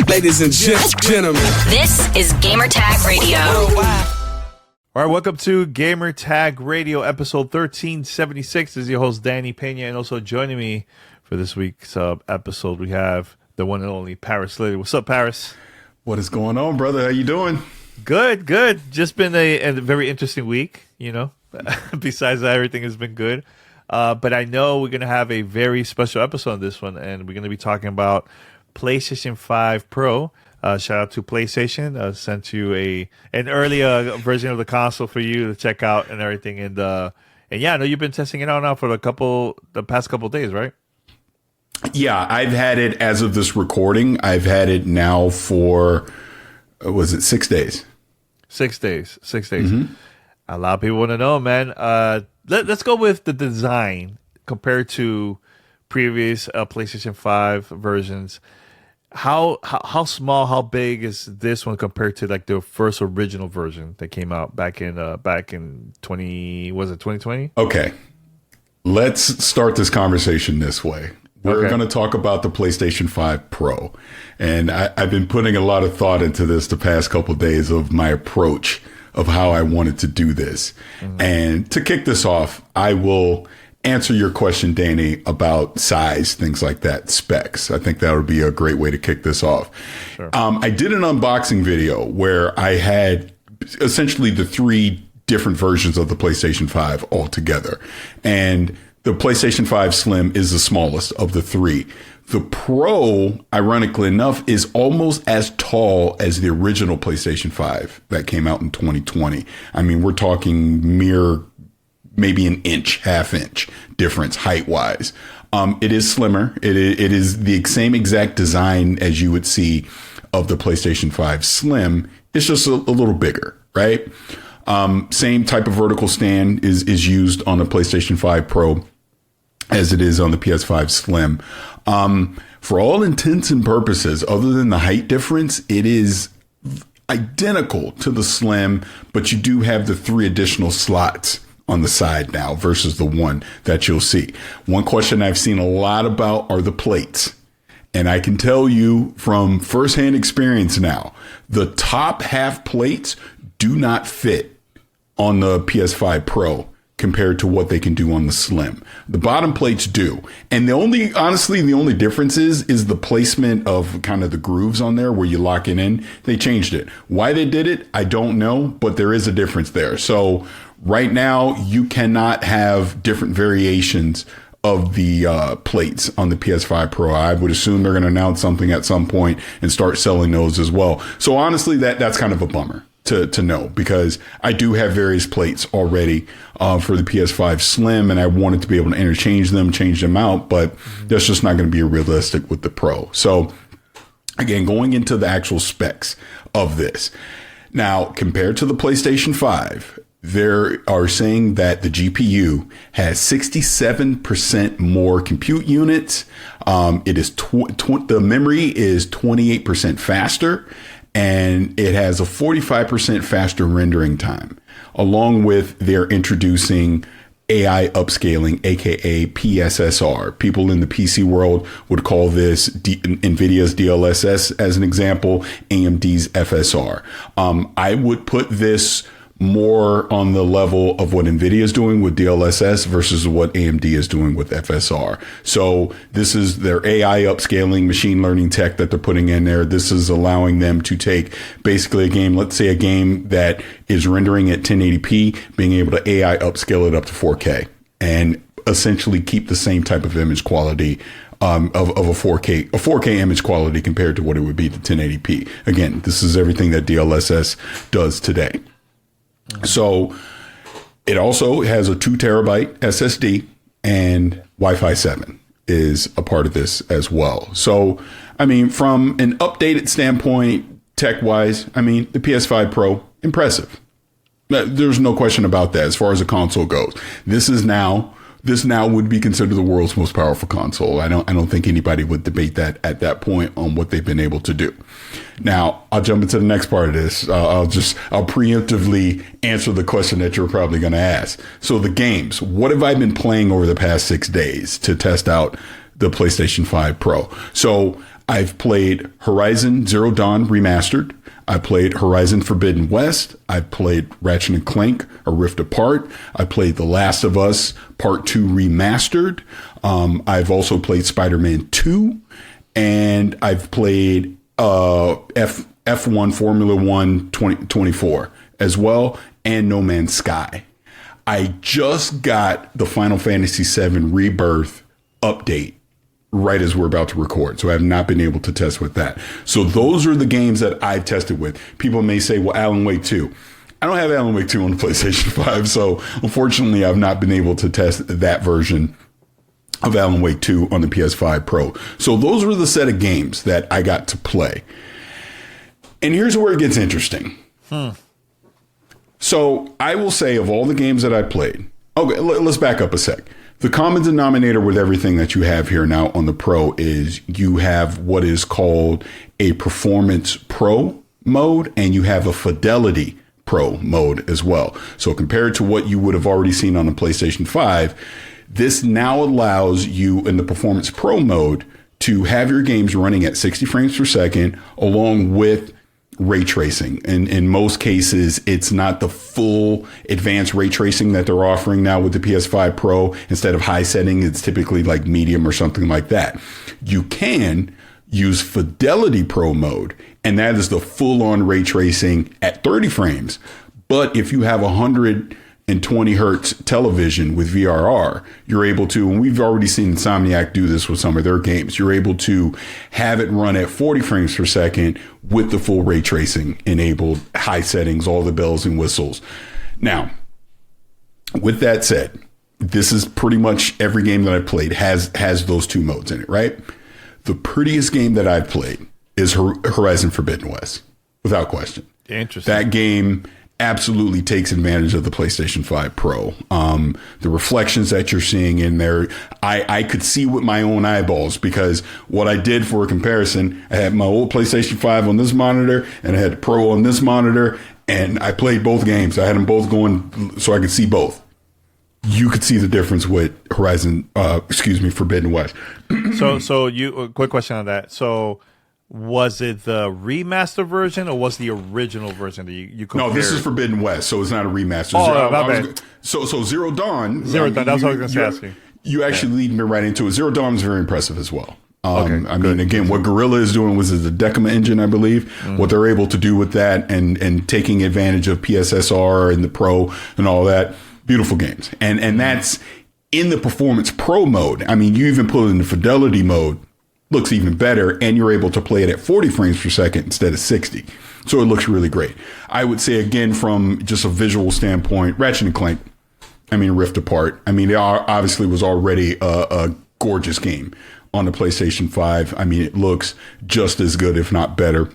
Ladies and gentlemen, this is Gamertag Radio. All right, welcome to Gamertag Radio, episode 1376. This is your host, Danny Peña, and also joining me for this week's episode, we have the one and only Paris Lily. What's up, Paris? What is going on, brother? How you doing? Good. Just been a very interesting week, you know. Besides that, everything has been good. But I know we're going to have a very special episode on this one, and we're going to be talking about PlayStation 5 Pro. Shout out to PlayStation. Sent you an earlier version of the console for you to check out and everything. And yeah, I know you've been testing it out now for the past couple of days, right? Yeah, I've had it as of this recording. I've had it now for, was it 6 days? 6 days. 6 days. Mm-hmm. A lot of people want to know, man. Let's go with the design compared to previous PlayStation 5 versions. How small, how big is this one compared to like the first original version that came out back in 2020? Okay, let's start this conversation this way. We're going to talk about the PlayStation 5 Pro, and I've been putting a lot of thought into this the past couple of days of my approach of how I wanted to do this. Mm-hmm. And to kick this off, I will answer your question, Danny, about size, things like that, specs. I think that would be a great way to kick this off. Sure. I did an unboxing video where I had essentially the three different versions of the PlayStation 5 all together. And the PlayStation 5 Slim is the smallest of the three. The Pro, ironically enough, is almost as tall as the original PlayStation 5 that came out in 2020. I mean, we're talking mere maybe an inch, half inch difference height wise. It is slimmer. It is the same exact design as you would see of the PlayStation 5 Slim. It's just a little bigger, right? Same type of vertical stand is used on the PlayStation 5 Pro as it is on the PS5 Slim. For all intents and purposes, other than the height difference, it is identical to the Slim, but you do have the three additional slots on the side now versus the one that you'll see. One question I've seen a lot about are the plates. And I can tell you from firsthand experience now, the top half plates do not fit on the PS5 Pro compared to what they can do on the Slim. The bottom plates do. And the only difference is the placement of kind of the grooves on there where you lock it in. They changed it. Why they did it, I don't know, but there is a difference there. So right now, you cannot have different variations of the plates on the PS5 Pro. I would assume they're going to announce something at some point and start selling those as well. So honestly, that's kind of a bummer to know, because I do have various plates already for the PS5 Slim, and I wanted to be able to interchange them, change them out, but that's just not going to be realistic with the Pro. So again, going into the actual specs of this. Now, compared to the PlayStation 5, they are saying that the GPU has 67% more compute units. It is the memory is 28% faster, and it has a 45% faster rendering time. Along with they're introducing AI upscaling, aka PSSR. People in the PC world would call this NVIDIA's DLSS as an example, AMD's FSR. I would put this more on the level of what NVIDIA is doing with DLSS versus what AMD is doing with FSR. So this is their AI upscaling machine learning tech that they're putting in there. This is allowing them to take basically a game, let's say a game that is rendering at 1080p, being able to AI upscale it up to 4K and essentially keep the same type of image quality of a 4K image quality compared to what it would be to 1080p. Again, this is everything that DLSS does today. So it also has a 2 terabyte SSD, and Wi-Fi 7 is a part of this as well. So, I mean, from an updated standpoint, tech wise, I mean, the PS5 Pro, impressive. There's no question about that as far as the console goes. This now would be considered the world's most powerful console. I don't think anybody would debate that at that point on what they've been able to do. Now, I'll jump into the next part of this. I'll preemptively answer the question that you're probably going to ask. So the games, what have I been playing over the past 6 days to test out the PlayStation 5 Pro? So I've played Horizon Zero Dawn Remastered. I played Horizon Forbidden West. I played Ratchet and Clank, A Rift Apart. I played The Last of Us Part 2 Remastered. I've also played Spider-Man 2. And I've played F1 Formula 1 2024 as well, and No Man's Sky. I just got the Final Fantasy VII Rebirth update right as we're about to record. So I have not been able to test with that. So those are the games that I've tested with. People may say, well, Alan Wake 2. I don't have Alan Wake 2 on the PlayStation 5. So unfortunately, I've not been able to test that version of Alan Wake 2 on the PS5 Pro. So those were the set of games that I got to play. And here's where it gets interesting. So I will say, of all the games that I played, okay, let's back up a sec. The common denominator with everything that you have here now on the Pro is you have what is called a Performance Pro mode, and you have a Fidelity Pro mode as well. So compared to what you would have already seen on the PlayStation 5, this now allows you in the Performance Pro mode to have your games running at 60 frames per second along with ray tracing. And in most cases, it's not the full advanced ray tracing that they're offering now with the PS5 Pro. Instead of high setting, it's typically like medium or something like that. You can use Fidelity Pro mode, and that is the full on ray tracing at 30 frames. But if you have 120 hertz television with VRR, you're able to, and we've already seen Insomniac do this with some of their games, you're able to have it run at 40 frames per second with the full ray tracing enabled, high settings, all the bells and whistles. Now, with that said, this is pretty much every game that I played has those two modes in it, right? The prettiest game that I've played is Horizon Forbidden West, without question. Interesting. That game absolutely takes advantage of the PlayStation 5 Pro. The reflections that you're seeing in there, I could see with my own eyeballs, because what I did for a comparison, I had my old PlayStation 5 on this monitor and I had the Pro on this monitor, and I played both games. I had them both going so I could see both. You could see the difference with Forbidden West. So you, quick question on that. So was it the remaster version or was the original version that you compared? No, this is Forbidden West, so it's not a remaster. So Zero Dawn. That's what I was going to ask you. You actually lead me right into it. Zero Dawn is very impressive as well. Okay, mean, again, what Guerrilla is doing was the Decima engine, I believe. Mm-hmm. What they're able to do with that and taking advantage of PSSR and the Pro and all that. Beautiful games. And that's in the Performance Pro mode. I mean, you even put it in the Fidelity mode. Looks even better, and you're able to play it at 40 frames per second instead of 60. So it looks really great. I would say, again, from just a visual standpoint, Ratchet and Clank, Rift Apart. It obviously was already a gorgeous game on the PlayStation 5. It looks just as good, if not better.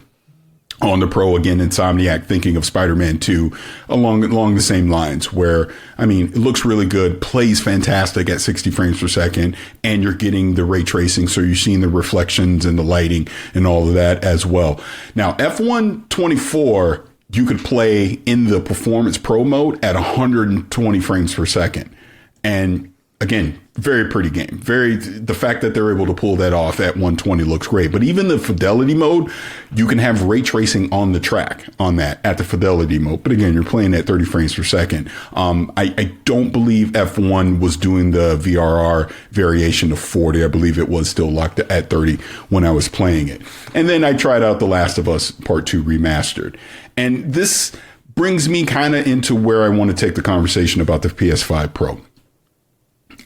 On the Pro, again, Insomniac thinking of Spider-Man 2 along the same lines where, it looks really good, plays fantastic at 60 frames per second, and you're getting the ray tracing, so you're seeing the reflections and the lighting and all of that as well. Now, F1 24, you could play in the Performance Pro mode at 120 frames per second. And again, very pretty game. The fact that they're able to pull that off at 120 looks great. But even the Fidelity mode, you can have ray tracing on the track on that at the Fidelity mode. But again, you're playing at 30 frames per second. I don't believe F1 was doing the VRR variation of 40. I believe it was still locked at 30 when I was playing it. And then I tried out The Last of Us Part 2 Remastered. And this brings me kind of into where I want to take the conversation about the PS5 Pro.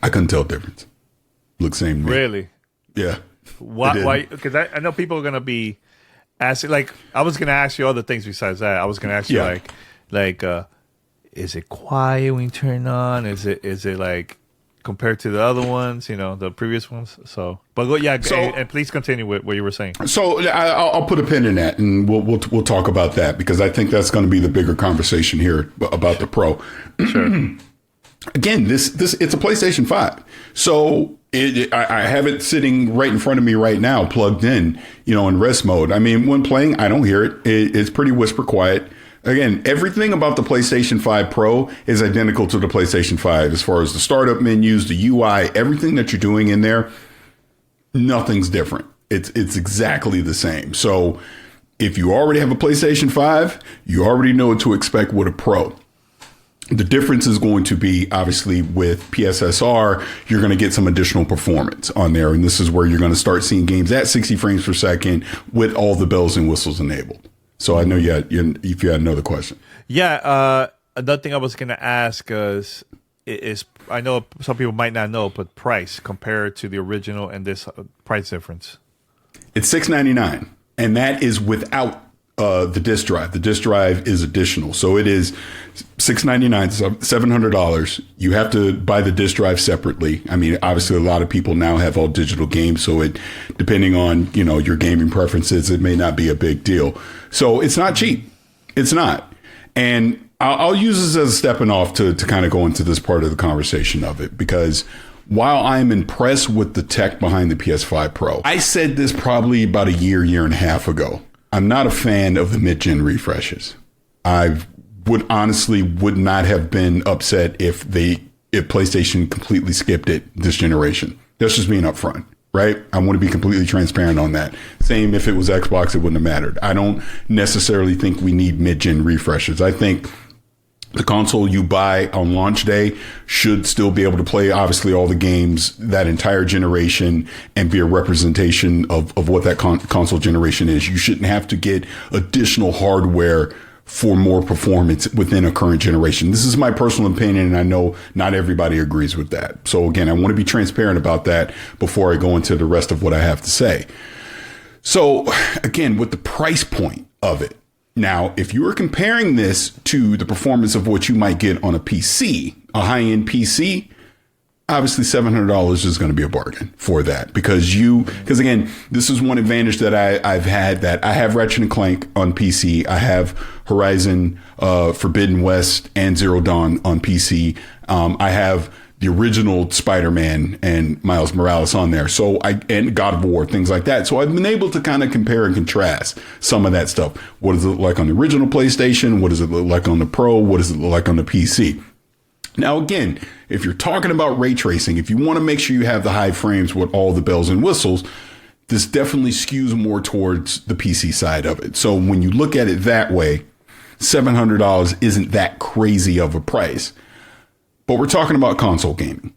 I couldn't tell the difference. Looks same to me. Really? Yeah. Why? Because I know people are going to be asking, like, I was going to ask you other things besides that. I was going to ask you, is it quiet when you turn on? Is it like, compared to the other ones, the previous ones? So, but and please continue with what you were saying. So I'll put a pin in that, and we'll talk about that, because I think that's going to be the bigger conversation here about the Pro. Sure. Again, this it's a PlayStation 5, so I have it sitting right in front of me right now, plugged in, in rest mode. When playing, I don't hear it. It's pretty whisper quiet. Again, everything about the PlayStation 5 Pro is identical to the PlayStation 5 as far as the startup menus, the UI, everything that you're doing in there. Nothing's different. It's exactly the same. So if you already have a PlayStation 5, you already know what to expect with a Pro. The difference is going to be, obviously, with PSSR, you're going to get some additional performance on there. And this is where you're going to start seeing games at 60 frames per second with all the bells and whistles enabled. So I know if you had another question. Yeah. Another thing I was going to ask is I know some people might not know, but price compared to the original and this price difference. It's $699, and that is without the disk drive. The disk drive is additional. So it is $699, $700. You have to buy the disk drive separately. I mean, obviously a lot of people now have all digital games. So it, depending on, your gaming preferences, it may not be a big deal. So it's not cheap. It's not. And I'll use this as a stepping off to kind of go into this part of the conversation of it, because while I'm impressed with the tech behind the PS5 Pro, I said this probably about a year and a half ago. I'm not a fan of the mid-gen refreshes. I would not have been upset if PlayStation completely skipped it this generation. That's just being upfront, right? I want to be completely transparent on that. Same if it was Xbox, it wouldn't have mattered. I don't necessarily think we need mid-gen refreshes. I think the console you buy on launch day should still be able to play, obviously, all the games that entire generation and be a representation of what that console generation is. You shouldn't have to get additional hardware for more performance within a current generation. This is my personal opinion, and I know not everybody agrees with that. So again, I want to be transparent about that before I go into the rest of what I have to say. So again, with the price point of it, now, if you are comparing this to the performance of what you might get on a PC, a high-end PC, obviously $700 is going to be a bargain for that, because again, this is one advantage that I've had, that I have Ratchet & Clank on PC. I have Horizon Forbidden West and Zero Dawn on PC. I have the original Spider-Man and Miles Morales on there. And God of War, things like that. So I've been able to kind of compare and contrast some of that stuff. What does it look like on the original PlayStation? What does it look like on the Pro? What does it look like on the PC? Now, again, if you're talking about ray tracing, if you want to make sure you have the high frames with all the bells and whistles, this definitely skews more towards the PC side of it. So when you look at it that way, $700 isn't that crazy of a price. But we're talking about console gaming,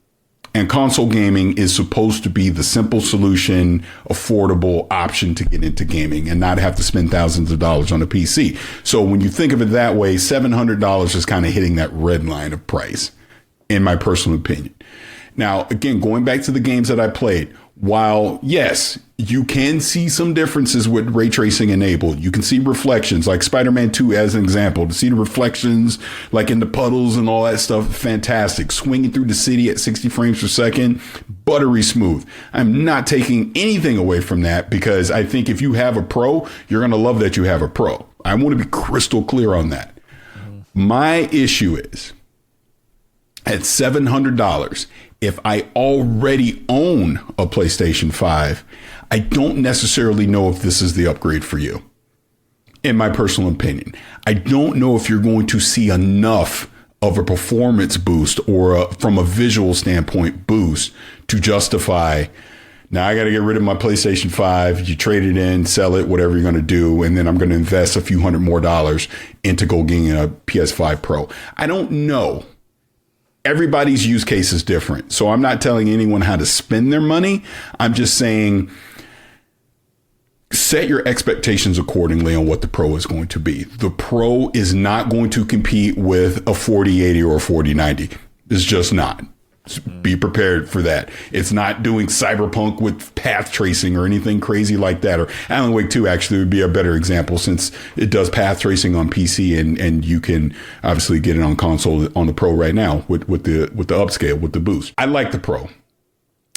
and console gaming is supposed to be the simple solution, affordable option to get into gaming and not have to spend thousands of dollars on a PC. So when you think of it that way, $700 is kind of hitting that red line of price, in my personal opinion. Now, again, going back to the games that I played, while, yes, you can see some differences with ray tracing enabled. You can see reflections, like Spider-Man 2 as an example. To see the reflections like in the puddles and all that stuff, fantastic. Swinging through the city at 60 frames per second, buttery smooth. I'm not taking anything away from that, because I think if you have a Pro, you're going to love that you have a Pro. I want to be crystal clear on that. My issue is, at $700, if I already own a PlayStation 5, I don't necessarily know if this is the upgrade for you. In my personal opinion, I don't know if you're going to see enough of a performance boost or from a visual standpoint boost to justify, now I got to get rid of my PlayStation 5. You trade it in, sell it, whatever you're going to do. And then I'm going to invest a few $100 more into go getting a PS5 Pro. I don't know. Everybody's use case is different. So I'm not telling anyone how to spend their money. I'm just saying, set your expectations accordingly on what the Pro is going to be. The Pro is not going to compete with a 4080 or a 4090. It's just not. Be prepared for that. It's not doing Cyberpunk with path tracing or anything crazy like that. Or Alan Wake 2 actually would be a better example, since it does path tracing on PC and you can obviously get it on console on the Pro right now with the upscale, with the boost. I like the Pro.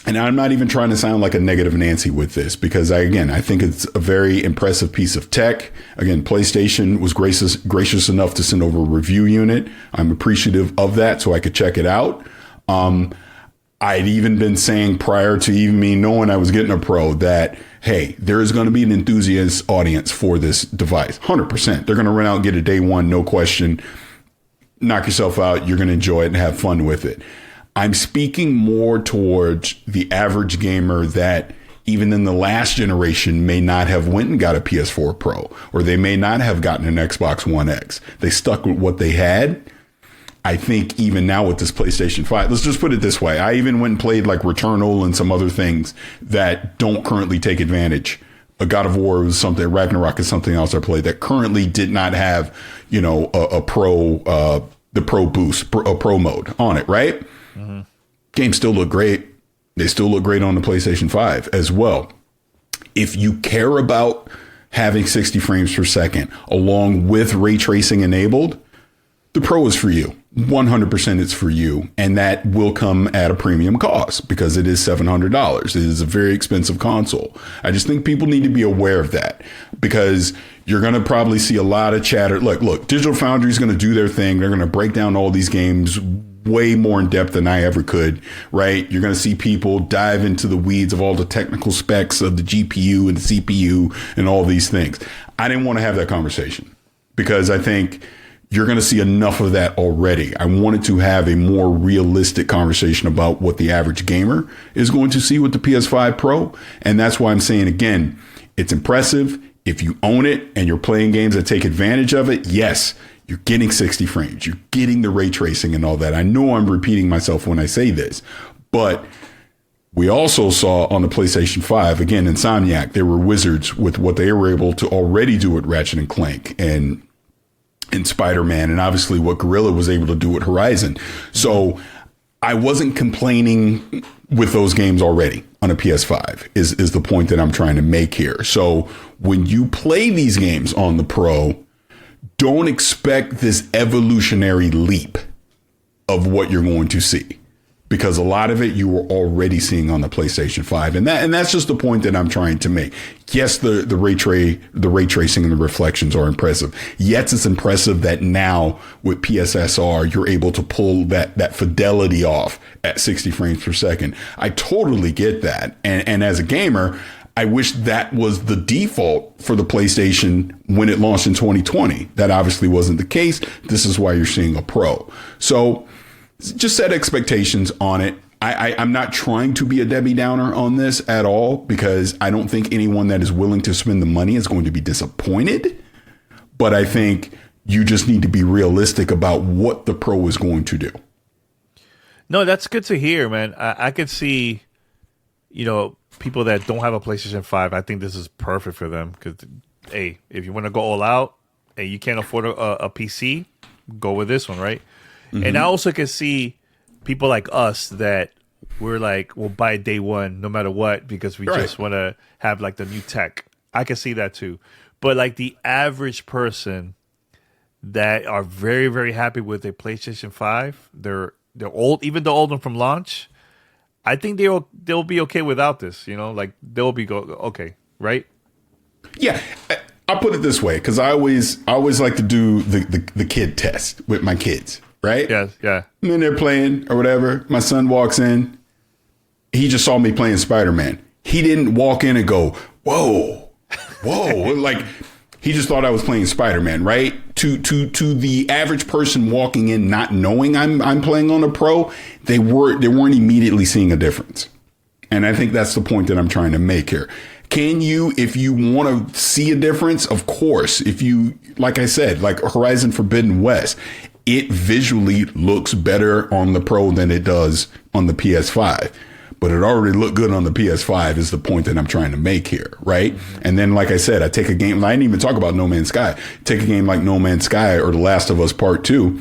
And I'm not even trying to sound like a negative Nancy with this, because I think it's a very impressive piece of tech. Again, PlayStation was gracious enough to send over a review unit. I'm appreciative of that, so I could check it out. I'd even been saying prior to even me knowing I was getting a Pro that, hey, there is going to be an enthusiast audience for this device. 100%. They're going to run out and get it day one, no question. Knock yourself out. You're going to enjoy it and have fun with it. I'm speaking more towards the average gamer that even in the last generation, may not have went and got a PS4 Pro, or they may not have gotten an Xbox One X. They stuck with what they had. I think even now with this PlayStation 5, let's just put it this way. I even went and played like Returnal and some other things that don't currently take advantage. A God of War was something, Ragnarok is something else I played that currently did not have, a pro, the pro boost, a pro mode on it, right? Mm-hmm. Games still look great. They still look great on the PlayStation 5 as well. If you care about having 60 frames per second along with ray tracing enabled, the Pro is for you. 100% it's for you. And that will come at a premium cost because it is $700. It is a very expensive console. I just think people need to be aware of that because you're going to probably see a lot of chatter. Look, Digital Foundry is going to do their thing. They're going to break down all these games way more in depth than I ever could, right? You're going to see people dive into the weeds of all the technical specs of the GPU and the CPU and all these things. I didn't want to have that conversation because I think you're going to see enough of that already. I wanted to have a more realistic conversation about what the average gamer is going to see with the PS5 Pro. And that's why I'm saying, again, it's impressive. If you own it and you're playing games that take advantage of it, yes, you're getting 60 frames. You're getting the ray tracing and all that. I know I'm repeating myself when I say this, but we also saw on the PlayStation 5, again, Insomniac, they were wizards with what they were able to already do with Ratchet and Clank and Spider-Man, and obviously what Guerrilla was able to do with Horizon. So I wasn't complaining with those games already on a PS5 is the point that I'm trying to make here. So when you play these games on the Pro, don't expect this evolutionary leap of what you're going to see, because a lot of it you were already seeing on the PlayStation 5. And that's just the point that I'm trying to make. Yes, the ray tracing and the reflections are impressive. Yes, it's impressive that now with PSSR, you're able to pull that fidelity off at 60 frames per second. I totally get that. And as a gamer, I wish that was the default for the PlayStation when it launched in 2020. That obviously wasn't the case. This is why you're seeing a Pro. So just set expectations on it. I'm not trying to be a Debbie Downer on this at all, because I don't think anyone that is willing to spend the money is going to be disappointed. But I think you just need to be realistic about what the Pro is going to do. No, that's good to hear, man. I could see, people that don't have a PlayStation 5, I think this is perfect for them because, hey, if you want to go all out and you can't afford a PC, go with this one, right? Mm-hmm. And I also can see people like us that we're like, we'll buy day one no matter what because we just want to have like the new tech. I can see that too. But like the average person that are very, very happy with a PlayStation 5, they're old, even the old one from launch, I think they'll be okay without this, like they'll be okay, right? Yeah, I'll put it this way, because I always like to do the kid test with my kids, right? Yeah. And then they're playing or whatever. My son walks in. He just saw me playing Spider-Man. He didn't walk in and go, whoa. Like, he just thought I was playing Spider-Man, right? To the average person walking in not knowing I'm playing on a Pro, they weren't immediately seeing a difference. And I think that's the point that I'm trying to make here. Can you, if you want to see a difference, of course, if you, like I said, like Horizon Forbidden West, it visually looks better on the Pro than it does on the PS5. But it already looked good on the PS5 is the point that I'm trying to make here, right? And then, like I said, I take a game, I didn't even talk about No Man's Sky. Take a game like No Man's Sky or The Last of Us Part 2,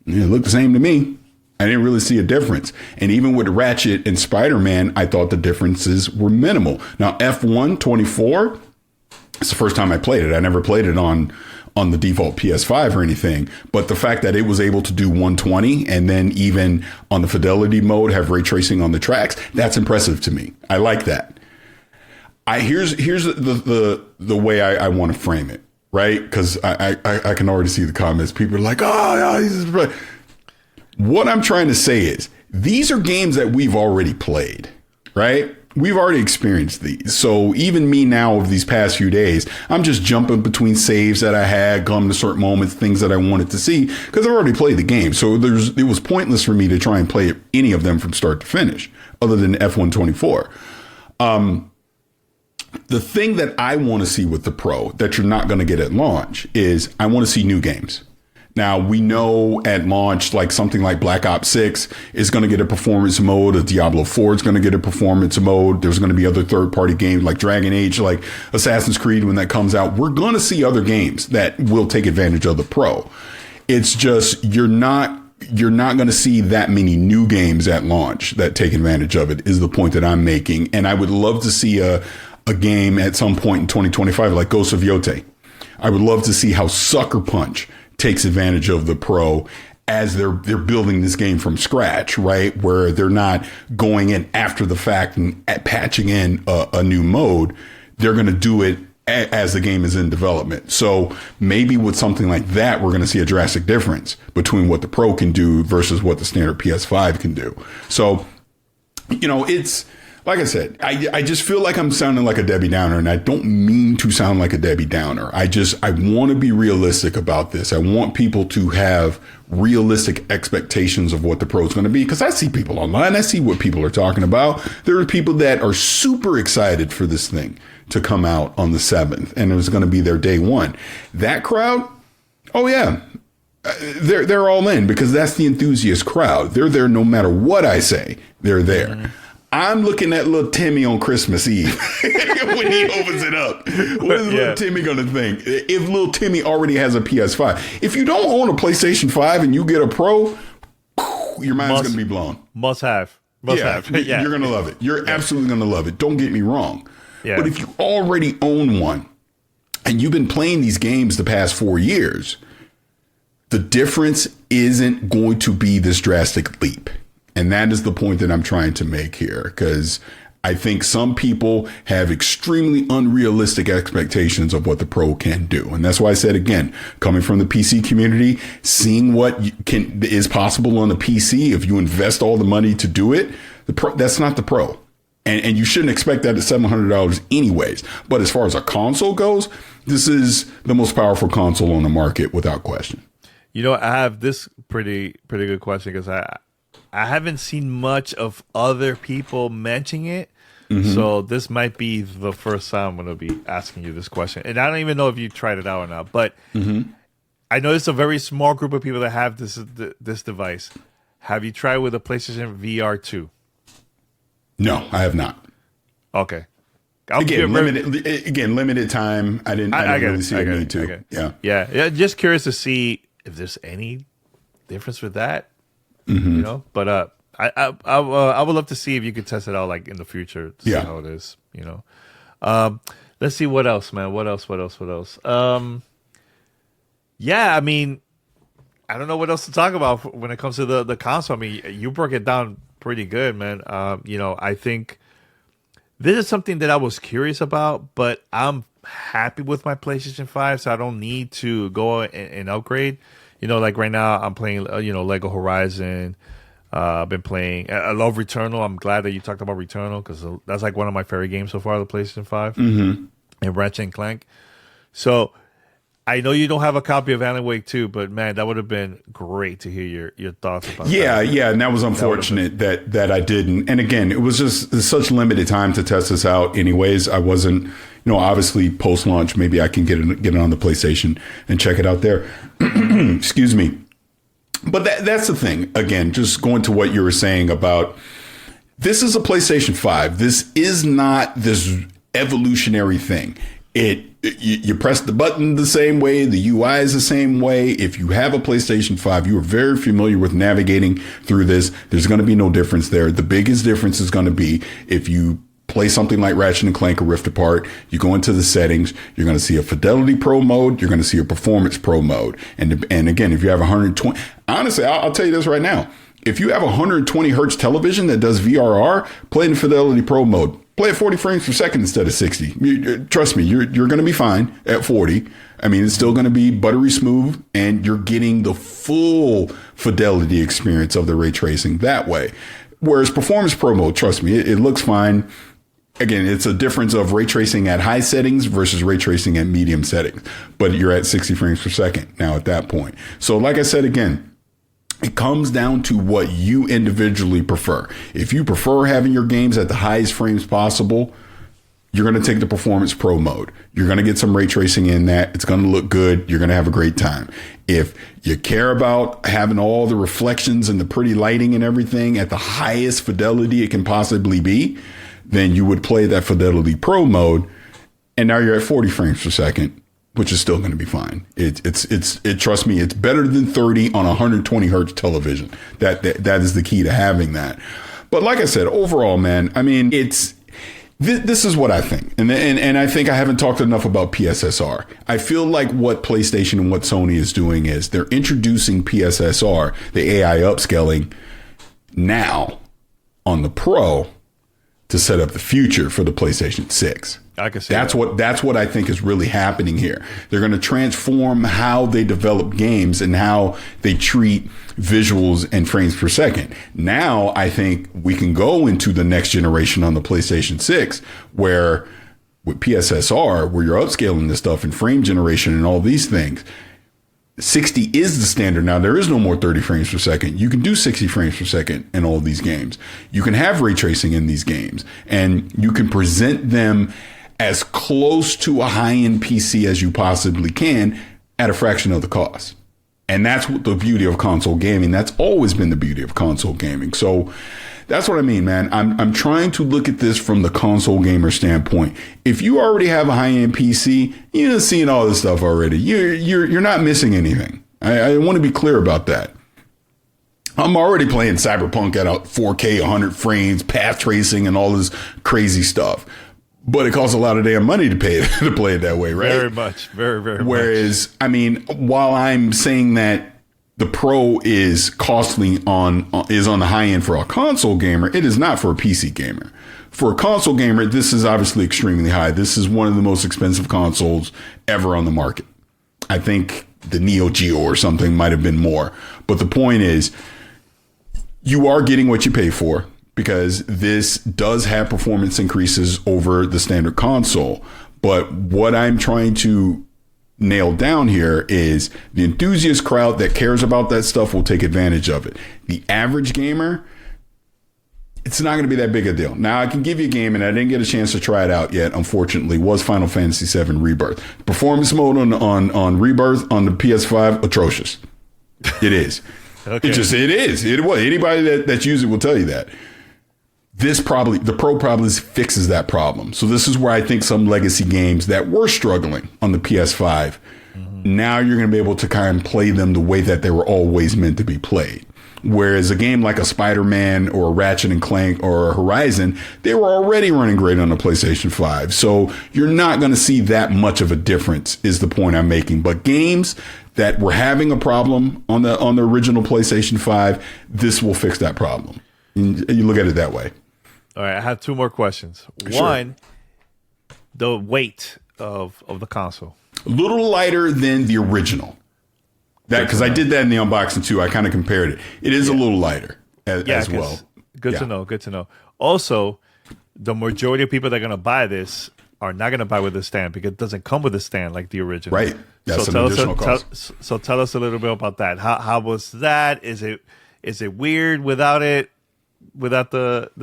it looked the same to me. I didn't really see a difference. And even with Ratchet and Spider-Man, I thought the differences were minimal. Now, F1 24, it's the first time I played it. I never played it on the default PS5 or anything, but the fact that it was able to do 120 and then even on the fidelity mode have ray tracing on the tracks, that's impressive to me. I like that. Here's the way I want to frame it, right? Because I can already see the comments. People are like, oh, this is right. What I'm trying to say is these are games that we've already played, right? We've already experienced these. So even me now over these past few days, I'm just jumping between saves that I had, come to certain moments, things that I wanted to see, because I've already played the game. So it was pointless for me to try and play any of them from start to finish, other than F124. The thing that I want to see with the Pro that you're not going to get at launch is I want to see new games. Now, we know at launch, like something like Black Ops 6 is going to get a performance mode. A Diablo 4 is going to get a performance mode. There's going to be other third-party games like Dragon Age, like Assassin's Creed when that comes out. We're going to see other games that will take advantage of the Pro. It's just you're not going to see that many new games at launch that take advantage of it is the point that I'm making. And I would love to see a game at some point in 2025 like Ghost of Yotei. I would love to see how Sucker Punch takes advantage of the Pro as they're building this game from scratch, right? Where they're not going in after the fact and patching in a new mode. They're going to do it as the game is in development. So maybe with something like that, we're going to see a drastic difference between what the Pro can do versus what the standard PS5 can do. So, it's like I said, I just feel like I'm sounding like a Debbie Downer, and I don't mean to sound like a Debbie Downer. I want to be realistic about this. I want people to have realistic expectations of what the Pro is going to be, because I see people online. I see what people are talking about. There are people that are super excited for this thing to come out on the 7th, and it was going to be their day one. That crowd, oh yeah, they're all in, because that's the enthusiast crowd. They're there no matter what I say. They're there. Mm-hmm. I'm looking at little Timmy on Christmas Eve when he opens it up. What is little Timmy going to think? If little Timmy already has a PS5. If you don't own a PlayStation 5 and you get a Pro, your mind's going to be blown. Must have. You're going to love it. You're absolutely going to love it. Don't get me wrong. Yeah. But if you already own one and you've been playing these games the past 4 years, the difference isn't going to be this drastic leap. And that is the point that I'm trying to make here, because I think some people have extremely unrealistic expectations of what the Pro can do. And that's why I said, again, coming from the PC community, seeing what is possible on the PC, if you invest all the money to do it, that's not the Pro. And you shouldn't expect that at $700 anyways. But as far as a console goes, this is the most powerful console on the market without question. I have this pretty good question, because I haven't seen much of other people mentioning it. Mm-hmm. So this might be the first time I'm going to be asking you this question. And I don't even know if you tried it out or not, but I know it's a very small group of people that have this device. Have you tried with a PlayStation VR 2? No, I have not. Okay. Limited time. I didn't really see a need to. Yeah. Just curious to see if there's any difference with that. Mm-hmm. But I would love to see if you could test it out like in the future to see how it is. Let's see what else, man. What else? I mean, I don't know what else to talk about when it comes to the console. I mean, you broke it down pretty good, man. I think this is something that I was curious about, but I'm happy with my PlayStation 5, so I don't need to go and upgrade. Like right now I'm playing, Lego Horizon. I've been playing. I love Returnal. I'm glad that you talked about Returnal, because that's like one of my favorite games so far, the PlayStation 5. Mm-hmm. And Ratchet and Clank. So I know you don't have a copy of Alan Wake 2, but man, that would have been great to hear your thoughts about that. Yeah, and that was unfortunate that I didn't. And again, it was just such limited time to test this out anyways. I wasn't, obviously post-launch, maybe I can get it on the PlayStation and check it out there. Excuse me. But that's the thing. Again, just going to what you were saying about, this is a PlayStation 5. This is not this evolutionary thing. You press the button the same way. The UI is the same way. If you have a PlayStation 5, you are very familiar with navigating through this. There's going to be no difference there. The biggest difference is going to be if you play something like Ratchet and Clank or Rift Apart, you go into the settings, you're going to see a Fidelity Pro mode, you're going to see a Performance Pro mode. And again, if you have 120, honestly, I'll tell you this right now. If you have a 120 hertz television that does VRR, play in Fidelity Pro mode. Play at 40 frames per second instead of 60. Trust me, you're going to be fine at 40. I mean, it's still going to be buttery smooth, and you're getting the full fidelity experience of the ray tracing that way. Whereas Performance Pro mode, trust me, it looks fine. Again, it's a difference of ray tracing at high settings versus ray tracing at medium settings. But you're at 60 frames per second now at that point. So like I said, again, it comes down to what you individually prefer. If you prefer having your games at the highest frames possible, you're going to take the Performance Pro mode. You're going to get some ray tracing in that. It's going to look good. You're going to have a great time. If you care about having all the reflections and the pretty lighting and everything at the highest fidelity it can possibly be, then you would play that Fidelity Pro mode. And now you're at 40 frames per second, which is still going to be fine. Trust me, it's better than 30 on a 120 hertz television. That is the key to having that. But like I said, overall, man, I mean, this is what I think. And I think I haven't talked enough about PSSR. I feel like what PlayStation and what Sony is doing is they're introducing PSSR, the AI upscaling, now on the Pro to set up the future for the PlayStation 6. I can see that's what I think is really happening here. They're going to transform how they develop games and how they treat visuals and frames per second. Now I think we can go into the next generation on the PlayStation 6 where with PSSR, where you're upscaling this stuff and frame generation and all these things. 60 is the standard now. There is no more 30 frames per second. You can do 60 frames per second in all these games. You can have ray tracing in these games, and you can present them as close to a high-end PC as you possibly can at a fraction of the cost. And that's what the beauty of console gaming. That's always been the beauty of console gaming. So that's what I mean, man. I'm trying to look at this from the console gamer standpoint. If you already have a high-end PC, you're seeing all this stuff already. You're not missing anything. I want to be clear about that. I'm already playing Cyberpunk at a 4K, 100 frames, path tracing, and all this crazy stuff. But it costs a lot of damn money to play it that way, right? Very much. Very, very much. Whereas, I mean, while I'm saying that the Pro is costly on the high end for a console gamer, it is not for a PC gamer. For a console gamer, this is obviously extremely high. This is one of the most expensive consoles ever on the market. I think the Neo Geo or something might have been more. But the point is, you are getting what you pay for, because this does have performance increases over the standard console. But what I'm trying to nail down here is the enthusiast crowd that cares about that stuff will take advantage of it. The average gamer, it's not going to be that big a deal. Now, I can give you a game, and I didn't get a chance to try it out yet, unfortunately, was Final Fantasy VII Rebirth. Performance mode on Rebirth on the PS5, atrocious. It is. Okay. It is. It was. Anybody that's used it will tell you that. The Pro probably fixes that problem. So this is where I think some legacy games that were struggling on the PS5, now you're going to be able to kind of play them the way that they were always meant to be played. Whereas a game like a Spider-Man or a Ratchet and Clank or a Horizon, they were already running great on the PlayStation 5. So you're not going to see that much of a difference is the point I'm making. But games that were having a problem on the original PlayStation 5, this will fix that problem. And you look at it that way. All right, I have two more questions. Sure. One, the weight of the console. A little lighter than the original. That because I did that in the unboxing too. I kind of compared it. It is a little lighter as well. Good to know. Good to know. Also, the majority of people that are going to buy this are not going to buy with a stand because it doesn't come with a stand like the original. Right. That's an additional cost. So tell us a little bit about that. How was that? Is it weird without the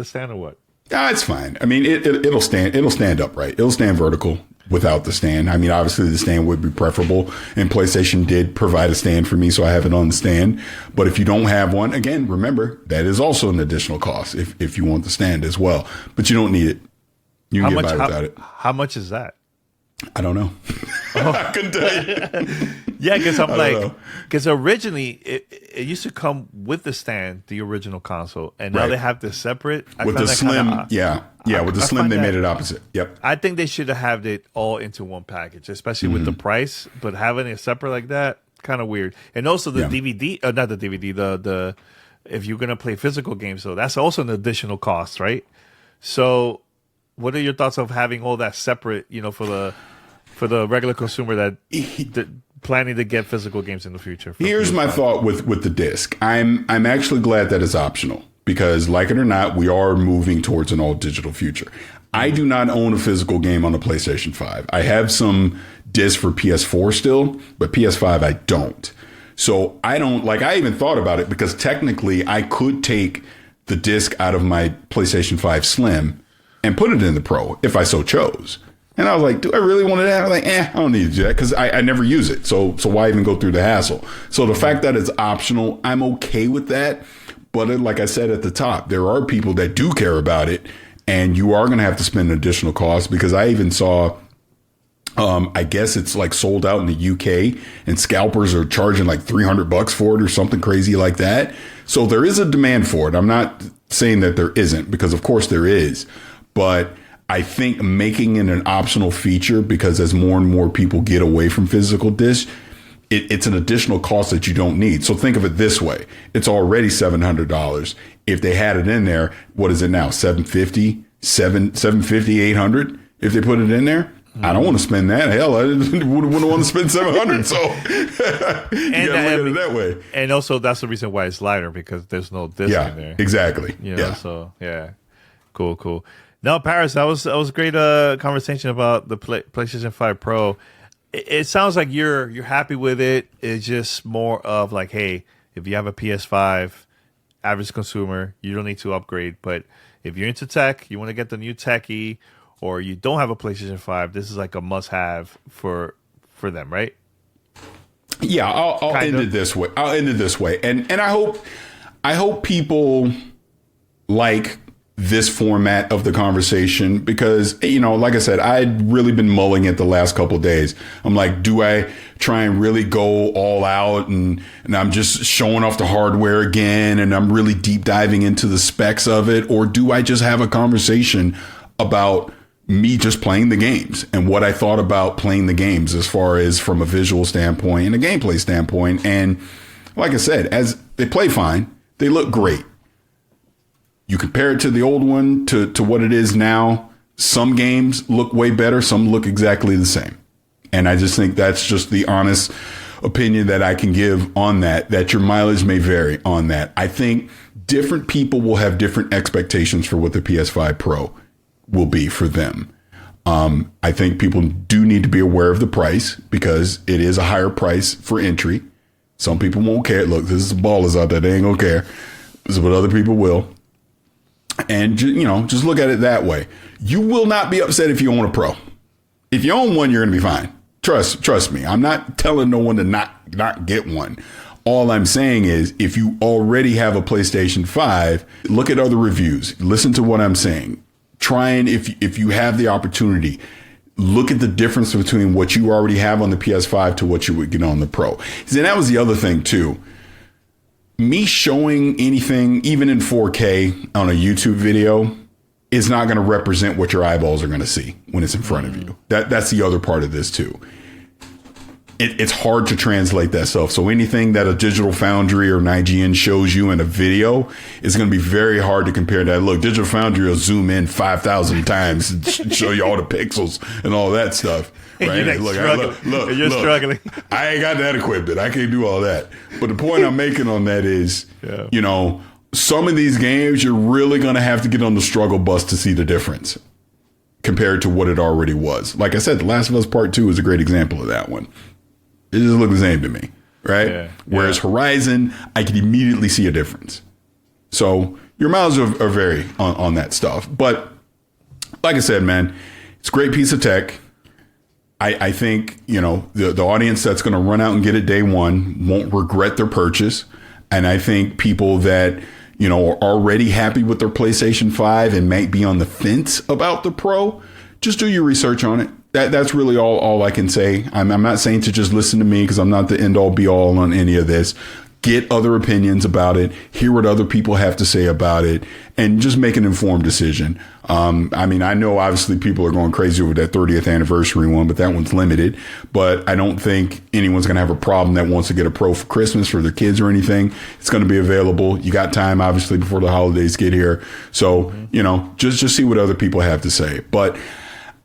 stand or what? It's fine. I mean, it'll stand upright. It'll stand vertical without the stand. I mean, obviously the stand would be preferable, and PlayStation did provide a stand for me, so I have it on the stand. But if you don't have one, again, remember, that is also an additional cost if you want the stand as well. But you don't need it. You can get by without it. How much is that? I don't know. I couldn't tell you. Yeah, because originally it used to come with the stand, the original console, and now they have this separate. With the slim, with the slim, they made it opposite. Yep. I think they should have had it all into one package, especially with the price. But having it separate like that, kind of weird. And also the DVD, not the DVD, the if you're gonna play physical games, though, that's also an additional cost, right? So, what are your thoughts of having all that separate? For the regular consumer that planning to get physical games in the future. Here's my thought with the disc. I'm actually glad that it's optional because, like it or not, we are moving towards an all digital future. I do not own a physical game on the PlayStation 5. I have some discs for PS4 still, but PS5 I don't. So I don't I even thought about it because technically I could take the disc out of my PlayStation 5 Slim, and put it in the Pro if I so chose. And I was like, do I really want to do that? I was like, I don't need to do that because I never use it. So why even go through the hassle? So the fact that it's optional, I'm okay with that. But like I said at the top, there are people that do care about it, and you are going to have to spend an additional cost, because I even saw, I guess it's like sold out in the UK, and scalpers are charging like $300 for it or something crazy like that. So there is a demand for it. I'm not saying that there isn't, because of course there is, but I think making it an optional feature, because as more and more people get away from physical discs, it's an additional cost that you don't need. So think of it this way. It's already $700. If they had it in there, what is it now? $750, $800 if they put it in there? I don't want to spend that. Hell, I wouldn't want to spend $700. So you gotta look at it that way. And also, that's the reason why it's lighter, because there's no disc in there. Exactly. You know, so yeah, cool. No, Paris, that was a great conversation about the PlayStation 5 Pro. It sounds like you're happy with it. It's just more of like, hey, if you have a PS5, average consumer, you don't need to upgrade. But if you're into tech, you want to get the new techie, or you don't have a PlayStation 5, this is like a must-have for them, right? Yeah, I'll end it this way. And I hope people like this format of the conversation, because, you know, like I said, I'd really been mulling it the last couple of days. I'm like, do I try and really go all out and I'm just showing off the hardware again and I'm really deep diving into the specs of it? Or do I just have a conversation about me just playing the games and what I thought about playing the games as far as from a visual standpoint and a gameplay standpoint? And like I said, as they play fine, they look great. You compare it to the old one to what it is now. Some games look way better. Some look exactly the same. And I just think that's just the honest opinion that I can give on that your mileage may vary on that. I think different people will have different expectations for what the PS5 Pro will be for them. I think people do need to be aware of the price, because it is a higher price for entry. Some people won't care. Look, this is ballers out there. They ain't gonna care. But other people will. And, you know, just look at it that way. You will not be upset if you own a Pro. If you own one, you're going to be fine. Trust me. I'm not telling no one to not get one. All I'm saying is, if you already have a PlayStation 5, look at other reviews. Listen to what I'm saying. Try and, if you have the opportunity, look at the difference between what you already have on the PS5 to what you would get on the Pro. And that was the other thing, too. Me showing anything, even in 4K on a YouTube video, is not going to represent what your eyeballs are going to see when it's in front of you. That's the other part of this too. It's hard to translate that stuff. So anything that a Digital Foundry or an IGN shows you in a video is going to be very hard to compare that. Look, Digital Foundry will zoom in 5,000 times and show you all the pixels and all that stuff. Right? You're struggling. I ain't got that equipment. I can't do all that. But the point I'm making on that is, you know, some of these games, you're really going to have to get on the struggle bus to see the difference compared to what it already was. Like I said, The Last of Us Part 2 is a great example of that one. It just looked the same to me, right? Yeah, Whereas Horizon, I could immediately see a difference. So your miles are vary on that stuff. But like I said, man, it's a great piece of tech. I think, you know, the audience that's going to run out and get it day one won't regret their purchase. And I think people that, you know, are already happy with their PlayStation 5 and might be on the fence about the Pro, just do your research on it. That's really all I can say. I'm not saying to just listen to me, because I'm not the end all be all on any of this. Get other opinions about it, hear what other people have to say about it, and just make an informed decision. I mean, I know obviously people are going crazy over that 30th anniversary one, but that one's limited. But I don't think anyone's going to have a problem that wants to get a Pro for Christmas for their kids or anything. It's going to be available. You got time, obviously, before the holidays get here. So, you know, just see what other people have to say. But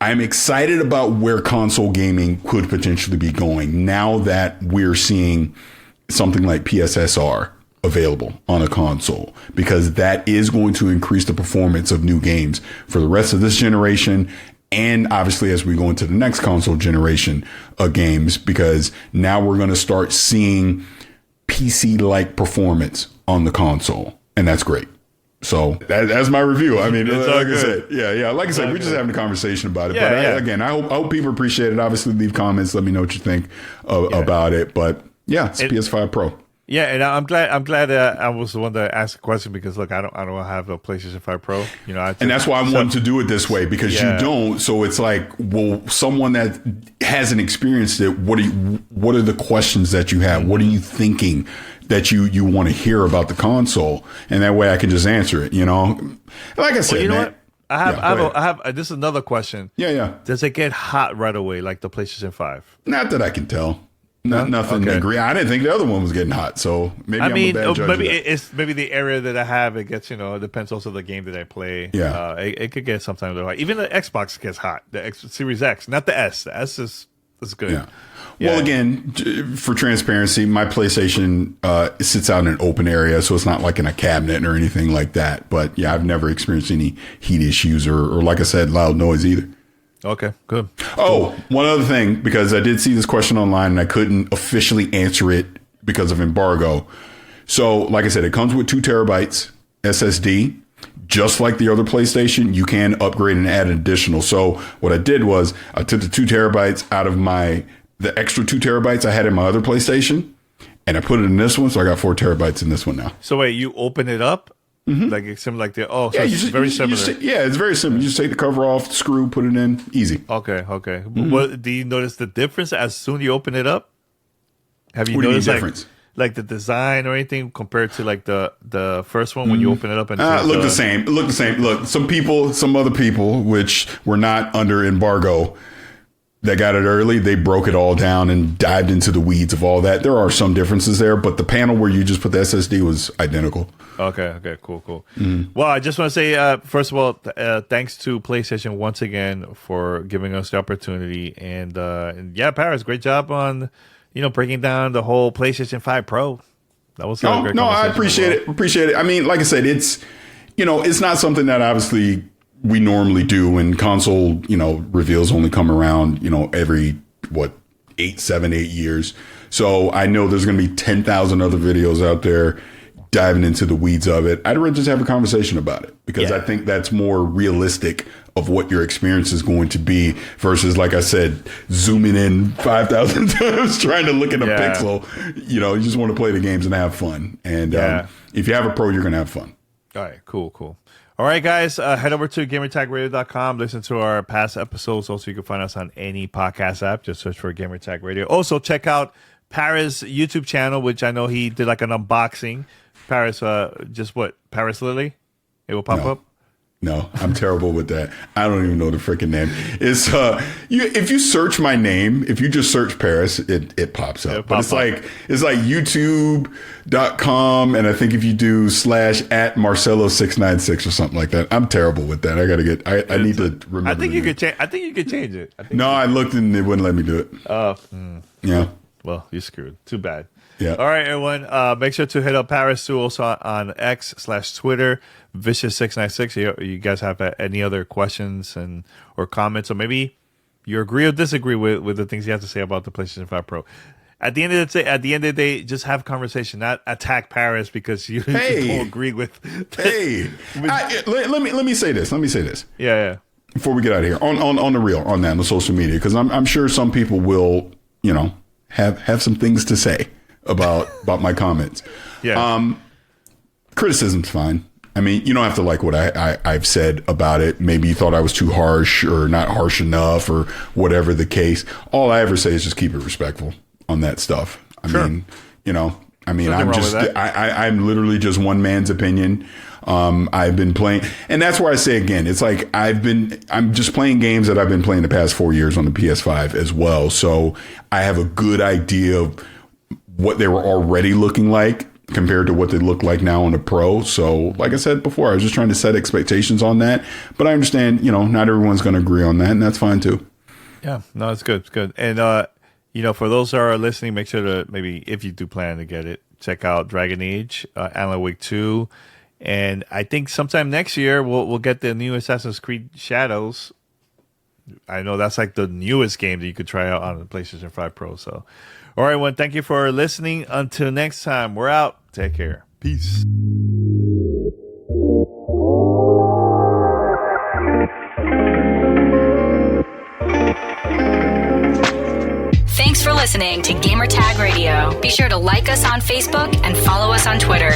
I'm excited about where console gaming could potentially be going now that we're seeing something like PSSR available on a console, because that is going to increase the performance of new games for the rest of this generation. And obviously, as we go into the next console generation of games, because now we're going to start seeing PC-like performance on the console. And that's great. So that's my review. I mean, It's like all I good. said, yeah. Like I said, we're just having a conversation about it. Yeah, But yeah. again, I hope people appreciate it. Obviously, leave comments. Let me know what you think about it. But yeah, it's PS5 Pro. Yeah, and I'm glad I was the one that asked the question because look, I don't have a PlayStation 5 Pro. You know, And that's why I wanted to do it this way because you don't. So it's like, well, someone that hasn't experienced it, what are the questions that you have? What are you thinking that you want to hear about the console? And that way I can just answer it, you know? Like I said, Well, you know man, what? I have this is another question. Yeah. Does it get hot right away like the PlayStation 5? Not that I can tell. Nothing to agree. I didn't think the other one was getting hot, so maybe I'm a bad judge. Maybe it's maybe the area that I have. It gets it depends also the game that I play. Yeah, it could get sometimes hot. Even the Xbox gets hot. The Series X, not the S. The S is good. Yeah. Well, again, for transparency, my PlayStation sits out in an open area, so it's not like in a cabinet or anything like that. But yeah, I've never experienced any heat issues or like I said, loud noise either. Okay, good. Oh, one other thing, because I did see this question online and I couldn't officially answer it because of embargo. So, like I said, it comes with 2 terabytes SSD. Just like the other PlayStation, you can upgrade and add an additional. So what I did was I took the 2 terabytes out of the extra 2 terabytes I had in my other PlayStation and I put it in this one. So I got 4 terabytes in this one now. So wait, you open it up? Like it's similar, like so it's very similar. It's very simple. You just take the cover off, screw, put it in, easy. Okay. What do you notice the difference as soon as you open it up? Have you noticed like the design or anything compared to like the first one when you open it up and look the same. Look, some other people, which were not under embargo, that got it early, they broke it all down and dived into the weeds of all that. There are some differences there, but the panel where you just put the SSD was identical. Okay, cool. Well, I just want to say, first of all, thanks to PlayStation once again for giving us the opportunity. And yeah, Paris, great job on, breaking down the whole PlayStation 5 Pro. That was a great conversation. I appreciate it. I mean, like I said, it's not something that obviously we normally do when console, reveals only come around, every 7, 8 years. So I know there's going to be 10,000 other videos out there diving into the weeds of it. I'd rather just have a conversation about it because I think that's more realistic of what your experience is going to be versus, like I said, zooming in 5,000 times trying to look at a pixel. You just want to play the games and have fun. And if you have a Pro, you're going to have fun. All right, cool. All right, guys, head over to gamertagradio.com. Listen to our past episodes. Also, you can find us on any podcast app. Just search for Gamertag Radio. Also, check out Paris' YouTube channel, which I know he did like an unboxing. Paris, Paris Lily? It will pop up? No, I'm terrible with that. I don't even know the freaking name. It's if you search my name, if you just search Paris, it pops up. But it's like youtube.com, and I think if you do /@Marcelo696 or something like that. I'm terrible with that. I need to remember. I think you could change it. I looked and it wouldn't let me do it. Yeah. Well, you're screwed. Too bad. Yeah. All right, everyone. Make sure to hit up Paris too, also on X/Twitter, Vicious696. You guys have any other questions or comments, or maybe you agree or disagree with the things you have to say about the PlayStation 5 Pro. At the end of the day, just have a conversation, not attack Paris because you don't agree with. Let me say this. Yeah. Before we get out of here, on the real, on the social media, because I'm sure some people will, have some things to say about my comments. Yeah. Criticism's fine. I mean, you don't have to like what I've said about it. Maybe you thought I was too harsh or not harsh enough or whatever the case. All I ever say is just keep it respectful on that stuff. I'm literally just one man's opinion. I've been playing, and that's where I say again, it's like I'm just playing games that I've been playing the past 4 years on the PS5 as well. So I have a good idea of what they were already looking like compared to what they look like now on the Pro. So like I said before, I was just trying to set expectations on that, but I understand, not everyone's going to agree on that, and that's fine too. Yeah, no, it's good. It's good. And, for those who are listening, make sure to maybe, if you do plan to get it, check out Dragon Age, Alan Wake 2. And I think sometime next year, we'll get the new Assassin's Creed Shadows. I know that's like the newest game that you could try out on the PlayStation 5 Pro. So, all right, everyone, thank you for listening. Until next time, we're out. Take care. Peace. listening to Gamertag Radio. Be sure to like us on Facebook and follow us on Twitter.